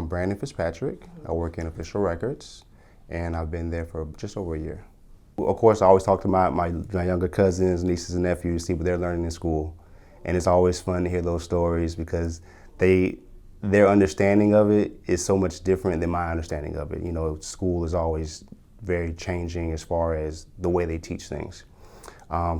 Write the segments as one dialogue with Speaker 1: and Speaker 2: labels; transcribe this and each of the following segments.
Speaker 1: Brandon Fitzpatrick. I work in official records, and I've been there for just over a year. Of course, I always talk to my younger cousins, nieces, and nephews, see what they're learning in school. And it's always fun to hear those stories because their understanding of it is so much different than my understanding of it. You know, school is always very changing as far as the way they teach things.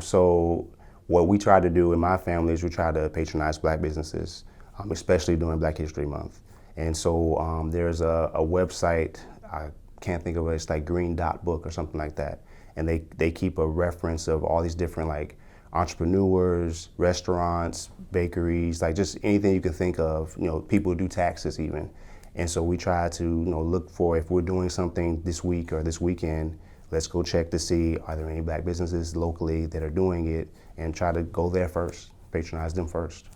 Speaker 1: So what we try to do in my family is we try to patronize Black businesses, especially during Black History Month. And so there's a website, I can't think of it, it's like Green Dot Book or something like that. And they keep a reference of all these different like entrepreneurs, restaurants, bakeries, like just anything you can think of, you know, people who do taxes even. And so we try to, you know, look for, if we're doing something this week or this weekend, let's go check to see, are there any Black businesses locally that are doing it, and try to go there first, patronize them first.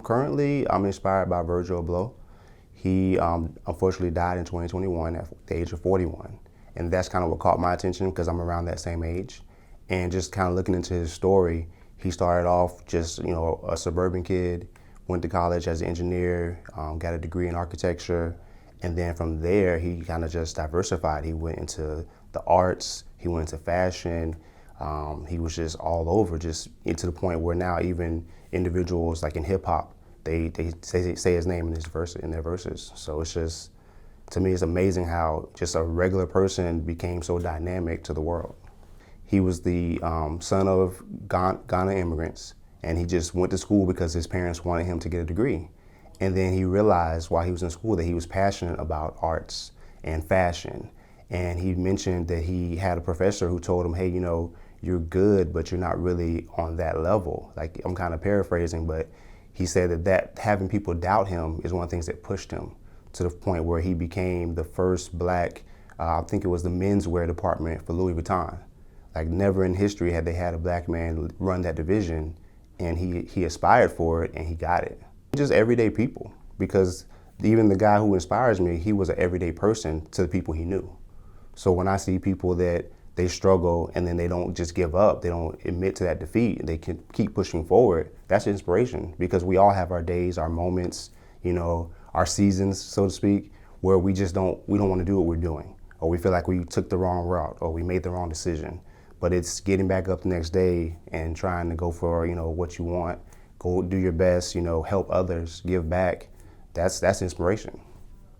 Speaker 1: Currently, I'm inspired by Virgil Abloh. He unfortunately died in 2021 at the age of 41. And that's kind of what caught my attention because I'm around that same age. And just kind of looking into his story, he started off just, you know, a suburban kid, went to college as an engineer, got a degree in architecture, and then from there he kind of just diversified. He went into the arts, he went into fashion, he was just all over, just to the point where now even individuals like in hip hop, they say his name in their verses. So it's just, to me, it's amazing how just a regular person became so dynamic to the world. He was the son of Ghana immigrants, and he just went to school because his parents wanted him to get a degree. And then he realized while he was in school that he was passionate about arts and fashion. And he mentioned that he had a professor who told him, hey, you know, you're good, but you're not really on that level. Like, I'm kind of paraphrasing, but he said that having people doubt him is one of the things that pushed him to the point where he became the first Black, I think it was the menswear department for Louis Vuitton. Like, never in history had they had a Black man run that division, and he aspired for it and he got it. Just everyday people, because even the guy who inspires me, he was an everyday person to the people he knew. So when I see people that they struggle and then they don't just give up, they don't admit to that defeat, and they can keep pushing forward, that's inspiration, because we all have our days, our moments, you know, our seasons, so to speak, where we don't want to do what we're doing, or we feel like we took the wrong route or we made the wrong decision. But it's getting back up the next day and trying to go for, you know, what you want, go do your best, you know, help others, give back. That's inspiration.